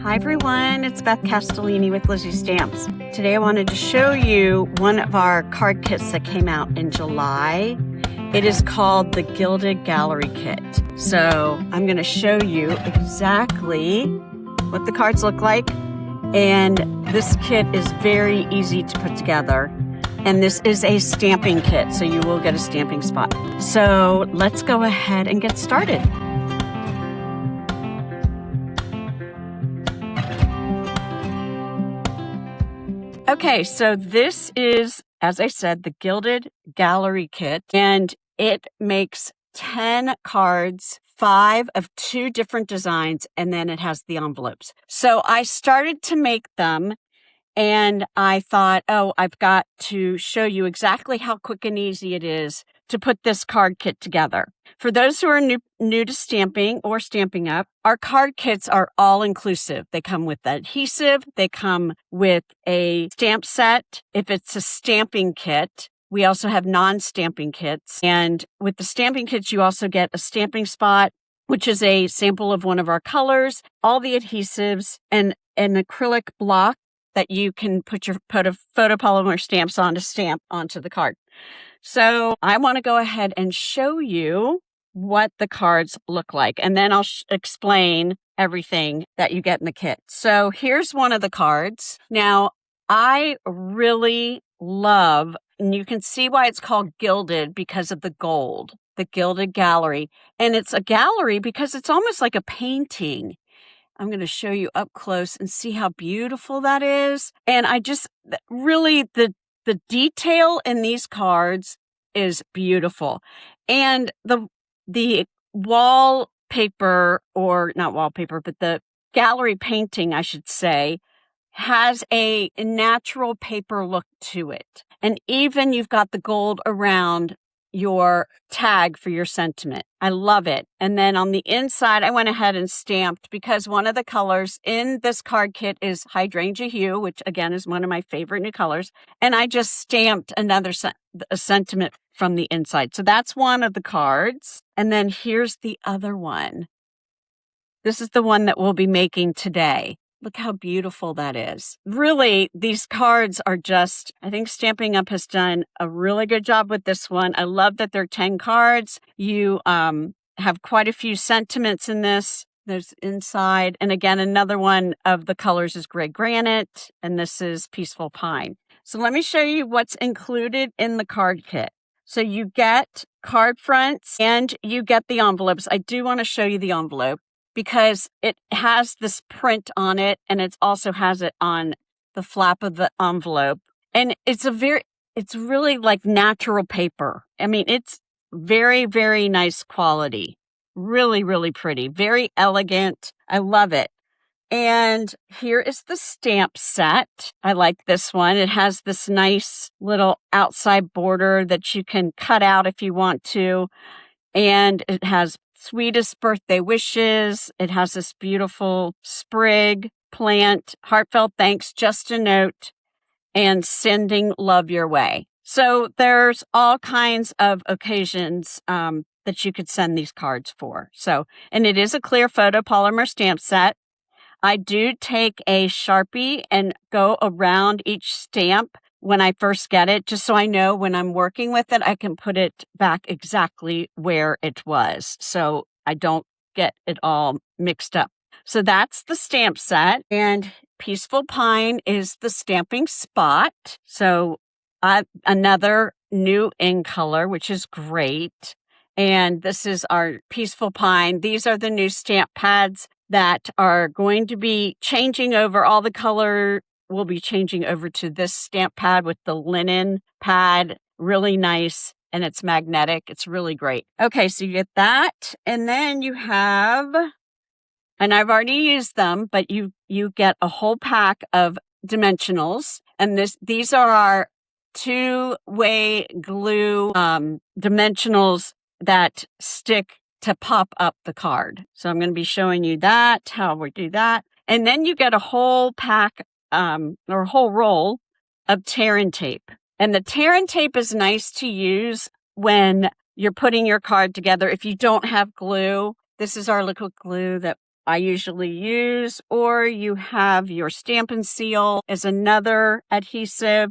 Hi everyone, it's Beth Castellini with Lizzie Stamps. Today I wanted to show you one of our card kits that came out in July. It is called the Gilded Gallery Kit. So I'm going to show you exactly what the cards look like. And this kit is very easy to put together. And this is a stamping kit, so you will get a stamping spot. So let's go ahead and get started. Okay, so this is, as I said, the Gilded Gallery Kit, and it makes 10 cards, 5 of 2 different designs, and then it has the envelopes. So I started to make them, and I thought, oh, I've got to show you exactly how quick and easy it is to put this card kit together. For those who are new to stamping or Stampin' Up, our card kits are all inclusive. They come with adhesive, they come with a stamp set. If it's a stamping kit, we also have non-stamping kits. And with the stamping kits, you also get a stamping spot, which is a sample of one of our colors, all the adhesives, and an acrylic block that you can put your photopolymer stamps on to stamp onto the card. So I want to go ahead and show you what the cards look like, and then I'll explain everything that you get in the kit. So here's one of the cards. Now, I really love, and you can see why it's called gilded because of the gold, the Gilded Gallery. And it's a gallery because it's almost like a painting. I'm going to show you up close and see how beautiful that is. And I just really, the detail in these cards is beautiful. And the wallpaper, or not wallpaper, but the gallery painting, I should say, has a natural paper look to it. And even you've got the gold around your tag for your sentiment. I love it. And then on the inside, I went ahead and stamped because one of the colors in this card kit is hydrangea hue, which again is one of my favorite new colors. And I just stamped a sentiment from the inside. So that's one of the cards. And then here's the other one. This is the one that we'll be making today. Look how beautiful that is. Really, these cards are just, I think Stampin' Up has done a really good job with this one. I love that they're 10 cards. You have quite a few sentiments in this. There's inside. And again, another one of the colors is gray granite, and this is peaceful pine. So let me show you what's included in the card kit. So you get card fronts and you get the envelopes. I do want to show you the envelope, because it has this print on it, and it also has it on the flap of the envelope. And it's really like natural paper. I mean, it's very, very nice quality. Really, really pretty. Very elegant. I love it. And here is the stamp set. I like this one. It has this nice little outside border that you can cut out if you want to. And it has Sweetest Birthday Wishes. It has this beautiful sprig, plant, Heartfelt Thanks, Just a Note, and Sending Love Your Way. So there's all kinds of occasions that you could send these cards for. So, and it is a clear photopolymer stamp set. I do take a Sharpie and go around each stamp when I first get it, just so I know when I'm working with it, I can put it back exactly where it was, so I don't get it all mixed up. So that's the stamp set, and Peaceful Pine is the stamping spot. So another new in color, which is great. And this is our Peaceful Pine. These are the new stamp pads that are going to be changing over. All the color will be changing over to this stamp pad with the linen pad. Really nice, and it's magnetic. It's really great. Okay, so you get that, and then you have, and I've already used them, but you get a whole pack of dimensionals, and these are our 2-way glue dimensionals that stick to pop up the card. So I'm going to be showing you that, how we do that. And then you get a whole pack or a whole roll of tear and tape. And the tear and tape is nice to use when you're putting your card together. If you don't have glue, this is our liquid glue that I usually use, or you have your Stampin' Seal as another adhesive,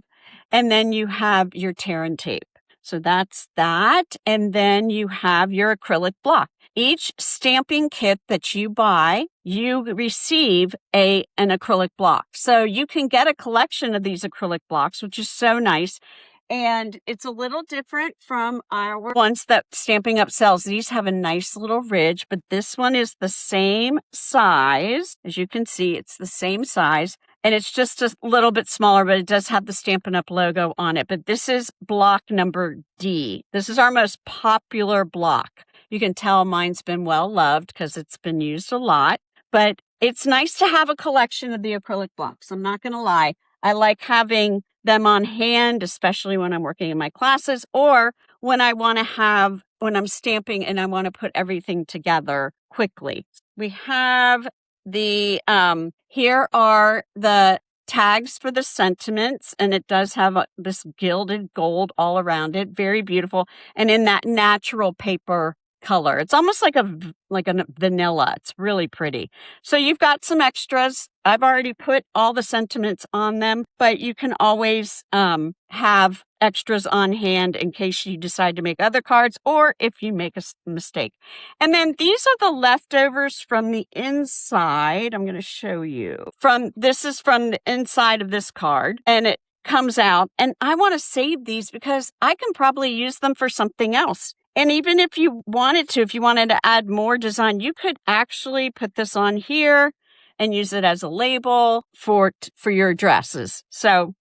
and then you have your tear and tape. So that's that. And then you have your acrylic block. Each stamping kit that you buy, you receive an acrylic block. So you can get a collection of these acrylic blocks, which is so nice. And it's a little different from our ones that Stampin' Up sells. These have a nice little ridge, but this one is the same size. As you can see, it's the same size. And it's just a little bit smaller, but it does have the Stampin' Up logo on it. But this is block number D. This is our most popular block. You can tell mine's been well loved because it's been used a lot. But it's nice to have a collection of the acrylic blocks. I'm not going to lie. I like having them on hand, especially when I'm working in my classes or when when I'm stamping and I want to put everything together quickly. We have here are the tags for the sentiments, and it does have this gilded gold all around it. Very beautiful. And in that natural paper color. It's almost like a vanilla. It's really pretty. So you've got some extras. I've already put all the sentiments on them, but you can always have extras on hand in case you decide to make other cards or if you make a mistake. And then these are the leftovers from the inside. I'm going to show you. This is from the inside of this card, and it comes out. And I want to save these because I can probably use them for something else. And even if you wanted to add more design, you could actually put this on here and use it as a label for your dresses. So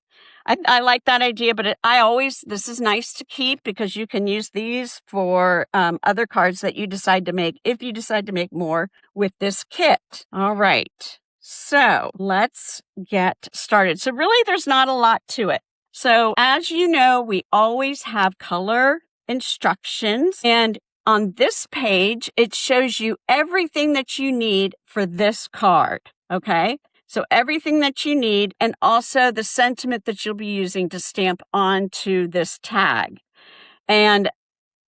I like that idea, but this is nice to keep because you can use these for other cards that you decide to make if you decide to make more with this kit. All right. So let's get started. So really, there's not a lot to it. So as you know, we always have color instructions, and on this page it shows you everything that you need for this card. Okay, so everything that you need, and also the sentiment that you'll be using to stamp onto this tag, and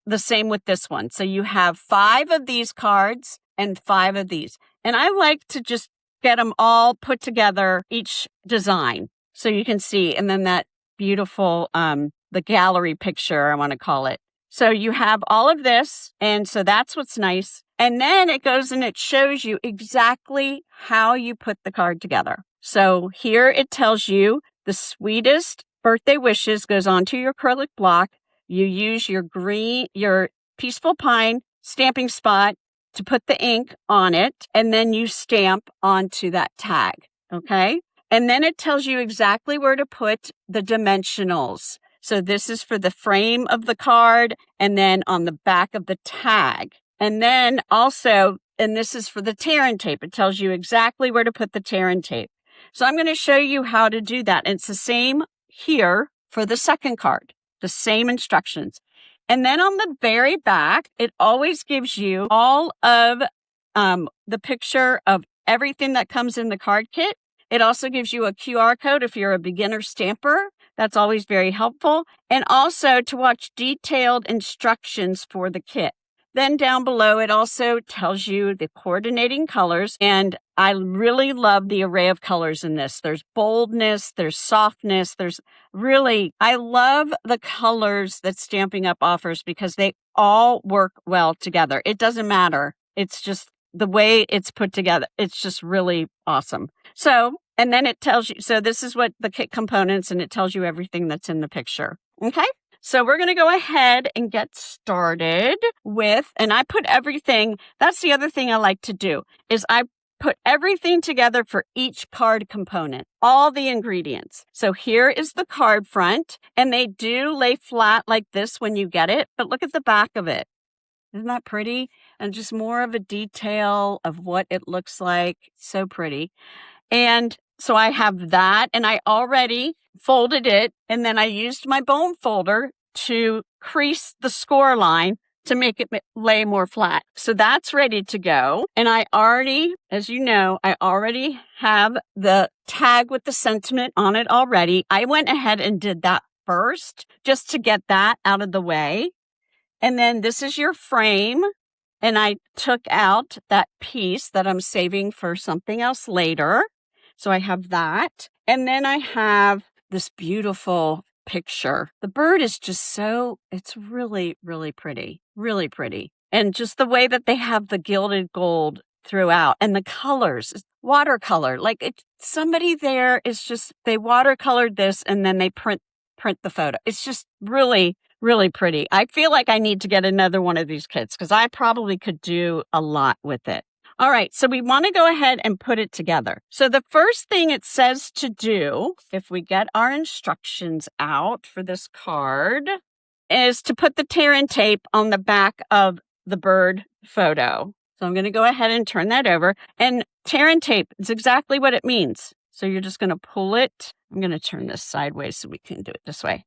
the same with this one. So you have 5 of these cards and 5 of these, and I like to just get them all put together, each design, so you can see, and then that beautiful the gallery picture, I want to call it. So you have all of this, and so that's what's nice. And then it goes and it shows you exactly how you put the card together. So here it tells you the Sweetest Birthday Wishes goes onto your acrylic block. You use your Peaceful Pine stamping spot to put the ink on it, and then you stamp onto that tag, okay? And then it tells you exactly where to put the dimensionals. So this is for the frame of the card and then on the back of the tag. And then also, and this is for the tear and tape. It tells you exactly where to put the tear and tape. So I'm going to show you how to do that. And it's the same here for the second card, the same instructions. And then on the very back, it always gives you all of the picture of everything that comes in the card kit. It also gives you a QR code if you're a beginner stamper. That's always very helpful. And also to watch detailed instructions for the kit. Then down below, it also tells you the coordinating colors. And I really love the array of colors in this. There's boldness, there's softness, I love the colors that Stampin' Up offers because they all work well together. It doesn't matter. It's just the way it's put together. It's just really awesome. So, and then it tells you, so this is what the kit components, and it tells you everything that's in the picture. Okay. So we're going to go ahead and get started with, and I put everything, that's the other thing I like to do, is I put everything together for each card component, all the ingredients. So here is the card front, and they do lay flat like this when you get it, but look at the back of it. Isn't that pretty? And just more of a detail of what it looks like. So pretty. And so I have that, and I already folded it, and then I used my bone folder to crease the score line to make it lay more flat. So that's ready to go. And I already, as you know, I already have the tag with the sentiment on it already. I went ahead and did that first just to get that out of the way. And then this is your frame. And I took out that piece that I'm saving for something else later. So I have that. And then I have this beautiful picture. The bird is just it's really, really pretty, really pretty. And just the way that they have the gilded gold throughout and the colors, watercolor. Like somebody there is just, they watercolored this and then they print the photo. It's just really, really pretty. I feel like I need to get another one of these kits because I probably could do a lot with it. All right, so we want to go ahead and put it together. So the first thing it says to do, if we get our instructions out for this card, is to put the tear and tape on the back of the bird photo. So I'm going to go ahead and turn that over. And tear and tape is exactly what it means. So you're just going to pull it. I'm going to turn this sideways so we can do it this way.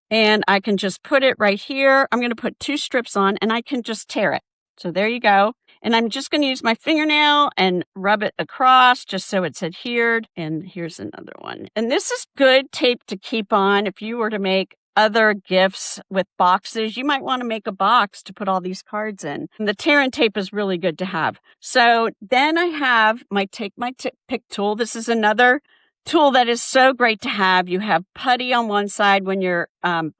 And I can just put it right here. I'm going to put 2 strips on and I can just tear it. So there you go. And I'm just going to use my fingernail and rub it across just so it's adhered. And here's another one. And this is good tape to keep on. If you were to make other gifts with boxes, you might want to make a box to put all these cards in. And the tear and tape is really good to have. So then I have my pick tool. This is another tool that is so great to have. You have putty on one side when you're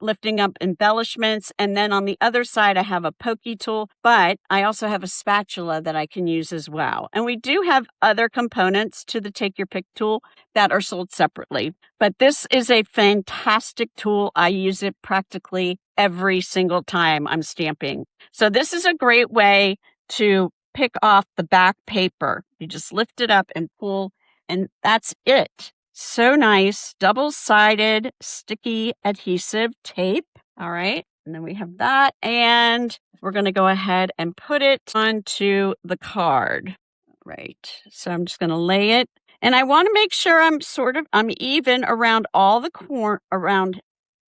lifting up embellishments, and then on the other side I have a pokey tool, but I also have a spatula that I can use as well. And we do have other components to the Take Your Pick tool that are sold separately, but this is a fantastic tool. I use it practically every single time I'm stamping. So this is a great way to pick off the back paper. You just lift it up and pull, and that's it. So nice. Double-sided sticky adhesive tape. All right. And then we have that. And we're going to go ahead and put it onto the card. Right. So I'm just going to lay it. And I want to make sure I'm even around around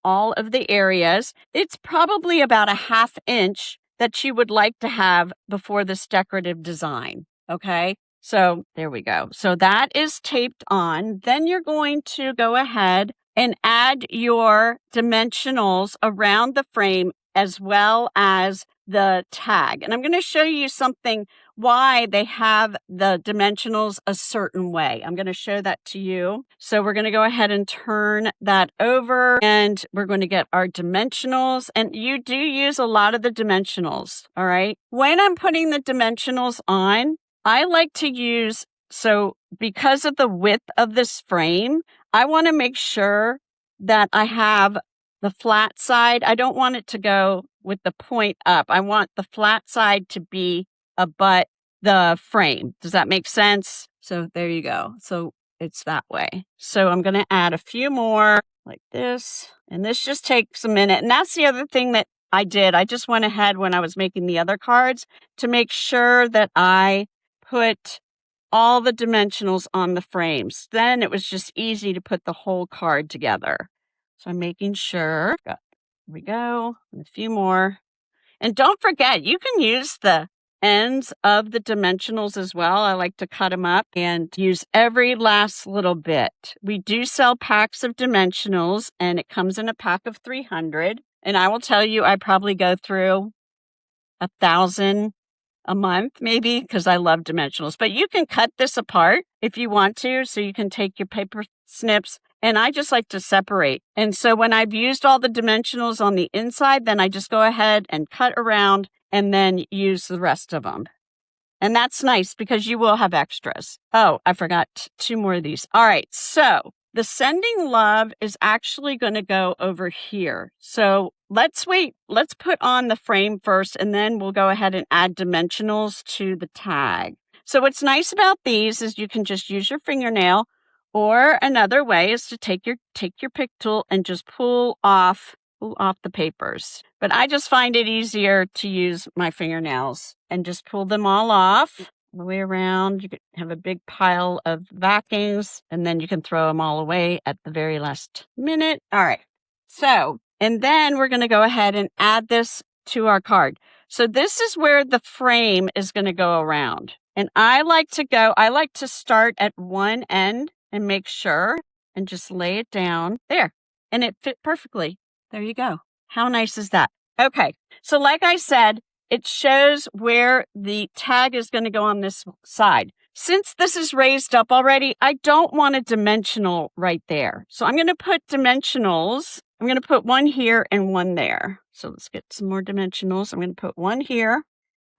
all of the areas. It's probably about a 1/2 inch that you would like to have before this decorative design. Okay. So there we go. So that is taped on. Then you're going to go ahead and add your dimensionals around the frame as well as the tag. And I'm going to show you something why they have the dimensionals a certain way. I'm going to show that to you. So we're going to go ahead and turn that over and we're going to get our dimensionals. And you do use a lot of the dimensionals. All right. When I'm putting the dimensionals on, I like to use, so because of the width of this frame, I want to make sure that I have the flat side. I don't want it to go with the point up. I want the flat side to be abut the frame. Does that make sense? So there you go. So it's that way. So I'm going to add a few more like this. And this just takes a minute. And that's the other thing that I did. I just went ahead when I was making the other cards to make sure that I put all the dimensionals on the frames. Then it was just easy to put the whole card together. So I'm making sure. Here we go. And a few more. And don't forget, you can use the ends of the dimensionals as well. I like to cut them up and use every last little bit. We do sell packs of dimensionals, and it comes in a pack of 300. And I will tell you, I probably go through 1,000 a month, maybe, because I love dimensionals. But you can cut this apart if you want to, so you can take your paper snips. And I just like to separate. And so when I've used all the dimensionals on the inside, then I just go ahead and cut around and then use the rest of them. And that's nice because you will have extras. Oh, I forgot 2 more of these. All right. So the sending love is actually going to go over here. So let's wait. Let's put on the frame first, and then we'll go ahead and add dimensionals to the tag. So what's nice about these is you can just use your fingernail, or another way is to take your pick tool and just pull off the papers. But I just find it easier to use my fingernails and just pull them all off all the way around. You could have a big pile of backings, and then you can throw them all away at the very last minute. All right. So, and then we're going to go ahead and add this to our card. So this is where the frame is going to go around. And I like to start at one end and make sure and just lay it down there. And it fit perfectly. There you go. How nice is that? Okay. So like I said, it shows where the tag is going to go on this side. Since this is raised up already, I don't want a dimensional right there. So I'm going to put dimensionals. I'm going to put one here and one there. So let's get some more dimensionals. I'm going to put one here.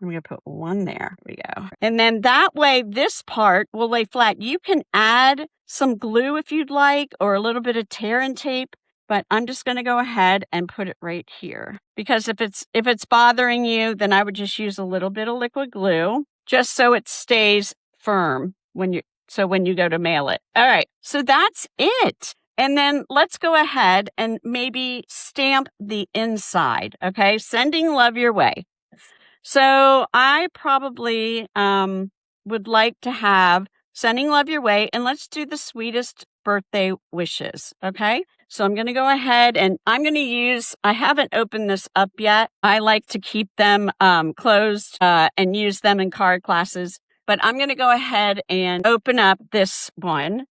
I'm going to put one there. There we go. And then that way, this part will lay flat. You can add some glue if you'd like, or a little bit of tear and tape, but I'm just going to go ahead and put it right here. Because if it's bothering you, then I would just use a little bit of liquid glue, just so it stays firm when you go to mail it. All right, so that's it. And then let's go ahead and maybe stamp the inside, okay? Sending love your way. So I probably would like to have sending love your way, and let's do the sweetest birthday wishes, okay? So I'm going to go ahead and I'm going to use, I haven't opened this up yet. I like to keep them closed and use them in card classes, but I'm going to go ahead and open up this one.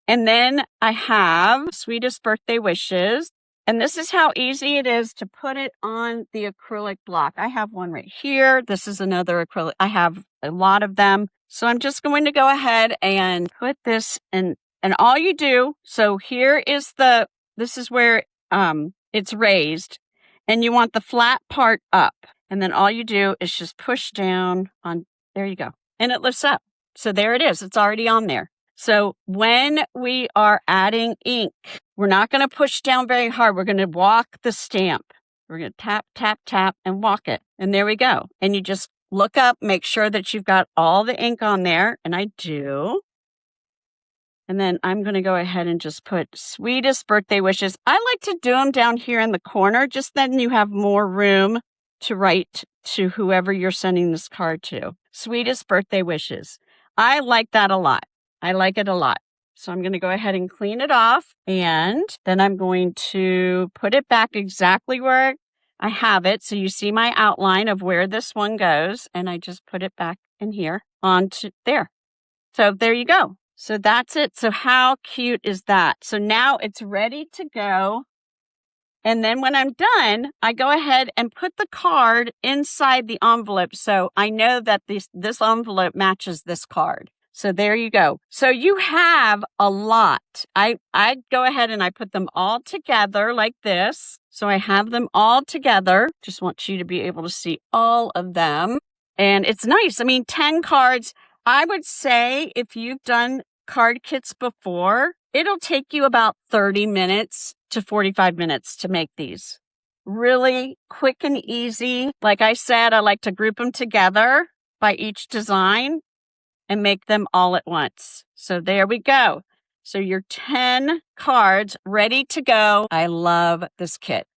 And then I have Sweetest Birthday Wishes. And this is how easy it is to put it on the acrylic block. I have one right here. This is another acrylic. I have a lot of them. So I'm just going to go ahead and put this in. And all you do, so here is this is where it's raised. And you want the flat part up. And then all you do is just push down on, there you go. And it lifts up. So there it is. It's already on there. So when we are adding ink, we're not going to push down very hard. We're going to walk the stamp. We're going to tap, tap, tap, and walk it. And there we go. And you just look up, make sure that you've got all the ink on there. And I do. And then I'm going to go ahead and just put Sweetest Birthday Wishes. I like to do them down here in the corner. Just then you have more room to write to whoever you're sending this card to. Sweetest Birthday Wishes. I like that a lot. I like it a lot. So I'm going to go ahead and clean it off. And then I'm going to put it back exactly where I have it. So you see my outline of where this one goes. And I just put it back in here onto there. So there you go. So that's it. So how cute is that? So now it's ready to go. And then when I'm done, I go ahead and put the card inside the envelope. So I know that this envelope matches this card. So there you go. So you have a lot. I go ahead and I put them all together like this. So I have them all together. Just want you to be able to see all of them. And it's nice. I mean, 10 cards. I would say if you've done card kits before, it'll take you about 30 minutes to 45 minutes to make these. Really quick and easy. Like I said, I like to group them together by each design and make them all at once. So there we go. So your 10 cards ready to go. I love this kit.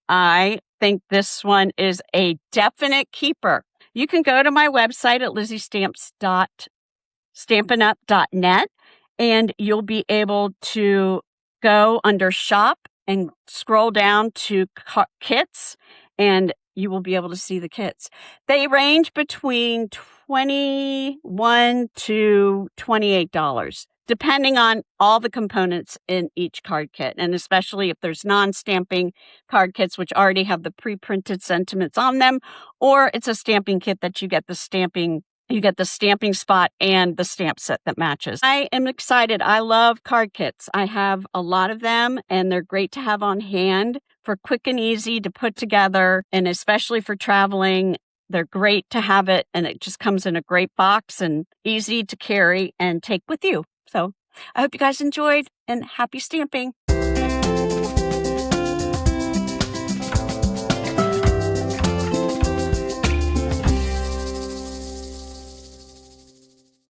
I think this one is a definite keeper. You can go to my website at lizzystamps.stampinup.net and you'll be able to go under shop and scroll down to kits and you will be able to see the kits. They range between $21 to $28, depending on all the components in each card kit. And especially if there's non-stamping card kits, which already have the pre-printed sentiments on them, or it's a stamping kit that you get the stamping spot and the stamp set that matches. I am excited. I love card kits. I have a lot of them and they're great to have on hand for quick and easy to put together. And especially for traveling, they're great to have it. And it just comes in a great box and easy to carry and take with you. So I hope you guys enjoyed and happy stamping.